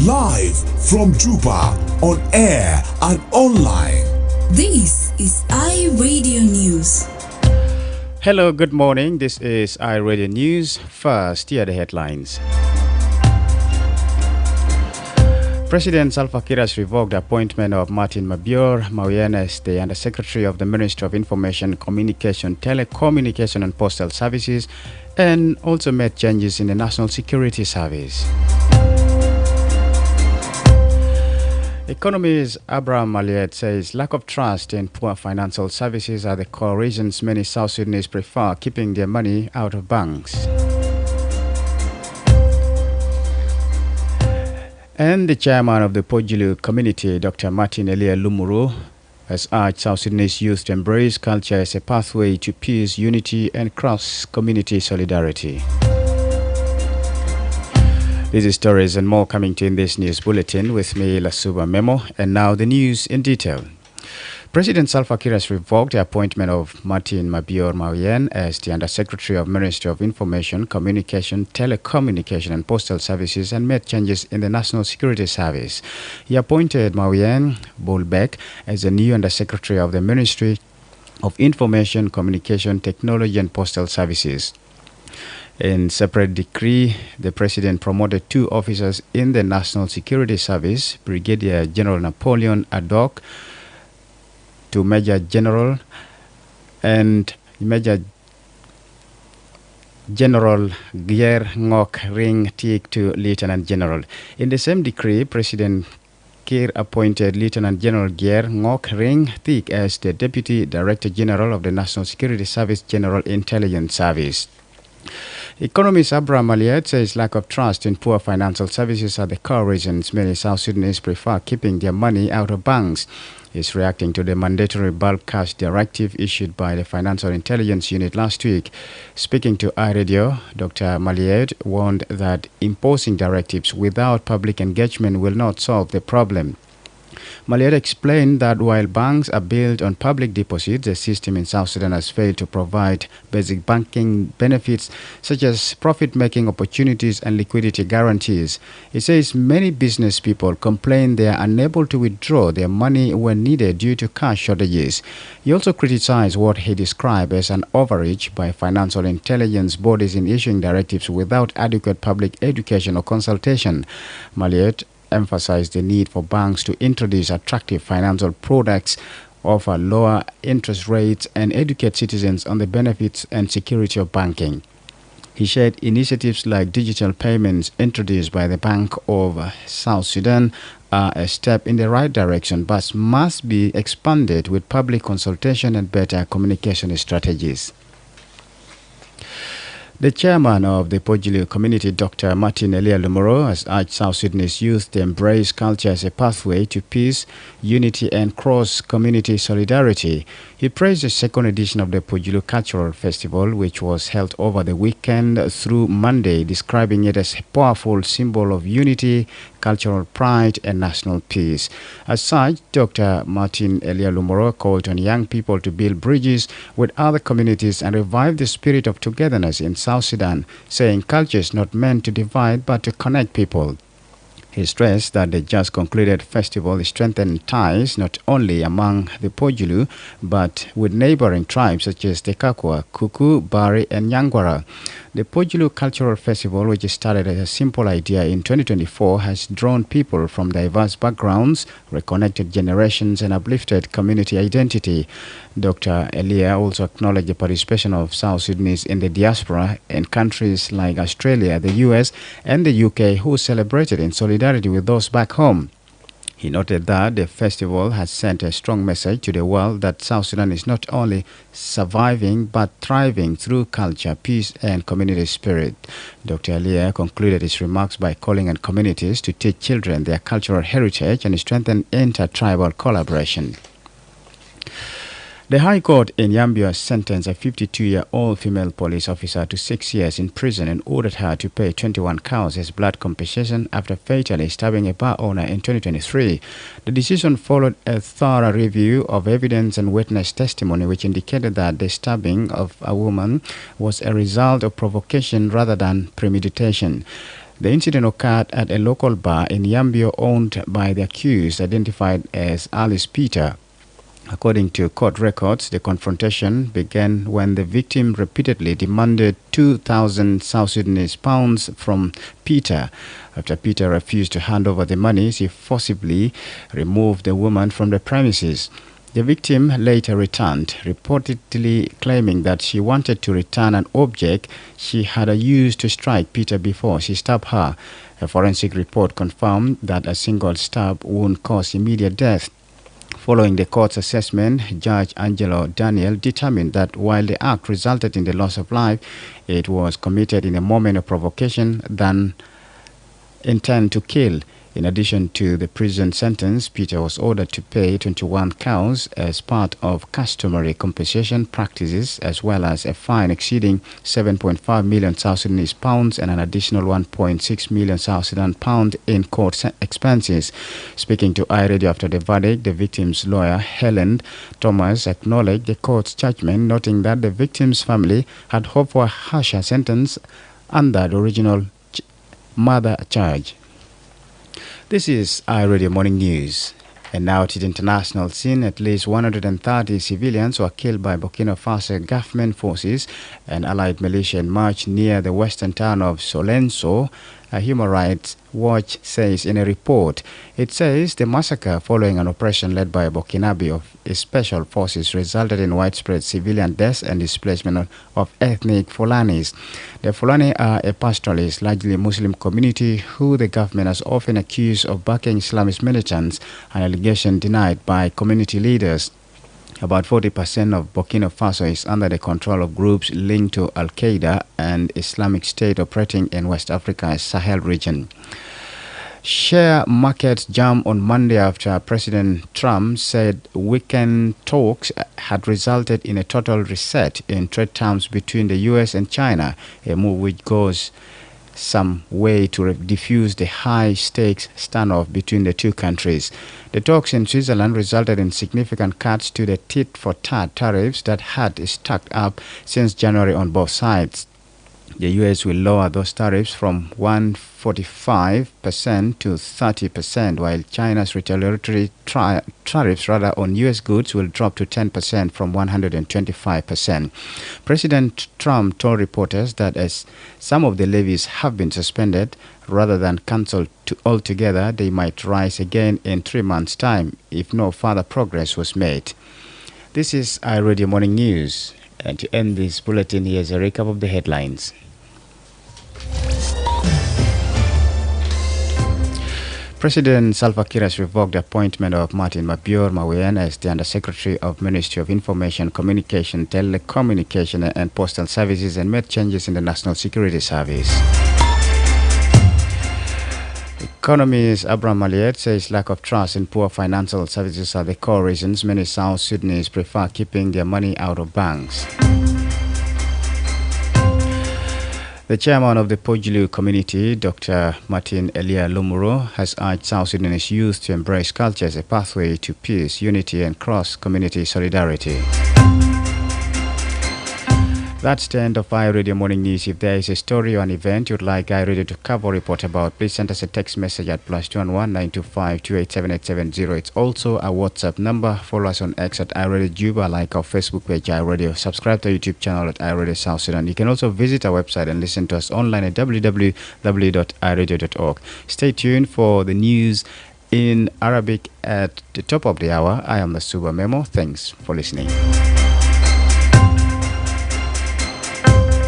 Live from Juba, on air and online. This is iRadio News. Hello, good morning. This is iRadio News. First, here are the headlines. President Salva Kiir has revoked the appointment of Martin Mabior Mauyen as the Undersecretary of the Ministry of Information, Communication, Telecommunication and Postal Services, and also made changes in the National Security Service. Economist Abraham Maliet says lack of trust in poor financial services are the core reasons many South Sudanese prefer keeping their money out of banks. And the chairman of the Pojulu community, Dr. Martin Elia Lumuru, has urged South Sudanese youth to embrace culture as a pathway to peace, unity, and cross-community solidarity. These stories and more coming to in this news bulletin with me, Lasuba Memo, and now the news in detail. President Salva Kiir has revoked the appointment of Martin Mabior Mauyen as the Undersecretary of Ministry of Information, Communication, Telecommunication and Postal Services and made changes in the National Security Service. He appointed Mauyen Bolbeck as the new Undersecretary of the Ministry of Information, Communication, Technology and Postal Services. In separate decree, the President promoted two officers in the National Security Service, Brigadier General Napoleon Adok to Major General and Major General Gier Ngok Ring Tik to Lieutenant General. In the same decree, President Kiir appointed Lieutenant General Gier Ngok Ring Tik as the Deputy Director General of the National Security Service General Intelligence Service. Economist Abraham Maliet says lack of trust in poor financial services are the core reasons many South Sudanese prefer keeping their money out of banks. He's reacting to the mandatory bulk cash directive issued by the Financial Intelligence Unit last week. Speaking to iRadio, Dr. Maliet warned that imposing directives without public engagement will not solve the problem. Maliet explained that while banks are built on public deposits, the system in South Sudan has failed to provide basic banking benefits such as profit-making opportunities and liquidity guarantees. He says many business people complain they are unable to withdraw their money when needed due to cash shortages. He also criticized what he described as an overreach by financial intelligence bodies in issuing directives without adequate public education or consultation. Maliet emphasized the need for banks to introduce attractive financial products, offer lower interest rates, and educate citizens on the benefits and security of banking. He said initiatives like digital payments introduced by the Bank of South Sudan are a step in the right direction, but must be expanded with public consultation and better communication strategies. The chairman of the Pojulu community, Dr. Martin Elia Lumoro, has urged South Sudanese youth to embrace culture as a pathway to peace, unity, and cross-community solidarity. He praised the second edition of the Pojulu Cultural Festival, which was held over the weekend through Monday, describing it as a powerful symbol of unity, cultural pride, and national peace. As such, Dr. Martin Elia Lumoro called on young people to build bridges with other communities and revive the spirit of togetherness in South Sudan, saying culture is not meant to divide but to connect people. He stressed that the just concluded festival strengthened ties not only among the Pojulu but with neighboring tribes such as the Kakwa, Kuku, Bari, and Nyangwara. The Pojulu Cultural Festival, which started as a simple idea in 2024, has drawn people from diverse backgrounds, reconnected generations, and uplifted community identity. Dr. Elia also acknowledged the participation of South Sudanese in the diaspora in countries like Australia, the US, and the UK, who celebrated in solidarity with those back home. He noted that the festival has sent a strong message to the world that South Sudan is not only surviving but thriving through culture, peace, and community spirit. Dr. Elia concluded his remarks by calling on communities to teach children their cultural heritage and strengthen inter-tribal collaboration. The High Court in Yambio sentenced a 52-year-old female police officer to 6 years in prison and ordered her to pay 21 cows as blood compensation after fatally stabbing a bar owner in 2023. The decision followed a thorough review of evidence and witness testimony, which indicated that the stabbing of a woman was a result of provocation rather than premeditation. The incident occurred at a local bar in Yambio owned by the accused, identified as Alice Peter. According to court records, the confrontation began when the victim repeatedly demanded 2,000 South Sudanese pounds from Peter. After Peter refused to hand over the money, she forcibly removed the woman from the premises. The victim later returned, reportedly claiming that she wanted to return an object she had used to strike Peter before she stabbed her. A forensic report confirmed that a single stab wound caused immediate death. Following the court's assessment, Judge Angelo Daniel determined that while the act resulted in the loss of life, it was committed in a moment of provocation than intent to kill. In addition to the prison sentence, Peter was ordered to pay 21 cows as part of customary compensation practices, as well as a fine exceeding 7.5 million South Sudanese pounds and an additional 1.6 million South Sudan pound in court expenses. Speaking to iRadio after the verdict, the victim's lawyer, Helen Thomas, acknowledged the court's judgment, noting that the victim's family had hoped for a harsher sentence under the original murder charge. This is iRadio Morning News. And now to the international scene. At least 130 civilians were killed by Burkina Faso government forces and allied militia in March near the western town of Solenso, a Human Rights Watch says in a report. It says the massacre following an operation led by Burkinabe of special forces resulted in widespread civilian deaths and displacement of ethnic Fulanis. The Fulani are a pastoralist, largely Muslim community who the government has often accused of backing Islamist militants, an allegation denied by community leaders. About 40% of Burkina Faso is under the control of groups linked to Al-Qaeda and Islamic State operating in West Africa's Sahel region. Share markets jammed on Monday after President Trump said weekend talks had resulted in a total reset in trade terms between the U.S. and China, a move which goes some way to defuse the high-stakes standoff between the two countries. The talks in Switzerland resulted in significant cuts to the tit-for-tat tariffs that had stacked up since January on both sides. The U.S. will lower those tariffs from 145% to 30%, while China's retaliatory tariffs on U.S. goods will drop to 10% from 125%. President Trump told reporters that as some of the levies have been suspended rather than cancelled altogether, they might rise again in 3 months' time if no further progress was made. This is iRadio Morning News. And to end this bulletin, here's a recap of the headlines. President Salva Kiir has revoked the appointment of Martin Mabior Mawen as the Undersecretary of Ministry of Information, Communication, Telecommunication and Postal Services and made changes in the National Security Service. Economist Abraham Maliet says lack of trust and poor financial services are the core reasons many South Sudanese prefer keeping their money out of banks. The chairman of the Pojulu community, Dr. Martin Elia Lumuro, has urged South Sudanese youth to embrace culture as a pathway to peace, unity and cross-community solidarity. That's the end of iRadio Morning News. If there is a story or an event you'd like iRadio to cover or report about, please send us a text message at +211 925 287 It's also a WhatsApp number. Follow us on X at iRadio Juba, like our Facebook page iRadio. Subscribe to our YouTube channel at iRadio South Sudan. You can also visit our website and listen to us online at www.iradio.org. Stay tuned for the news in Arabic at the top of the hour. I am Lasuba Memo. Thanks for listening.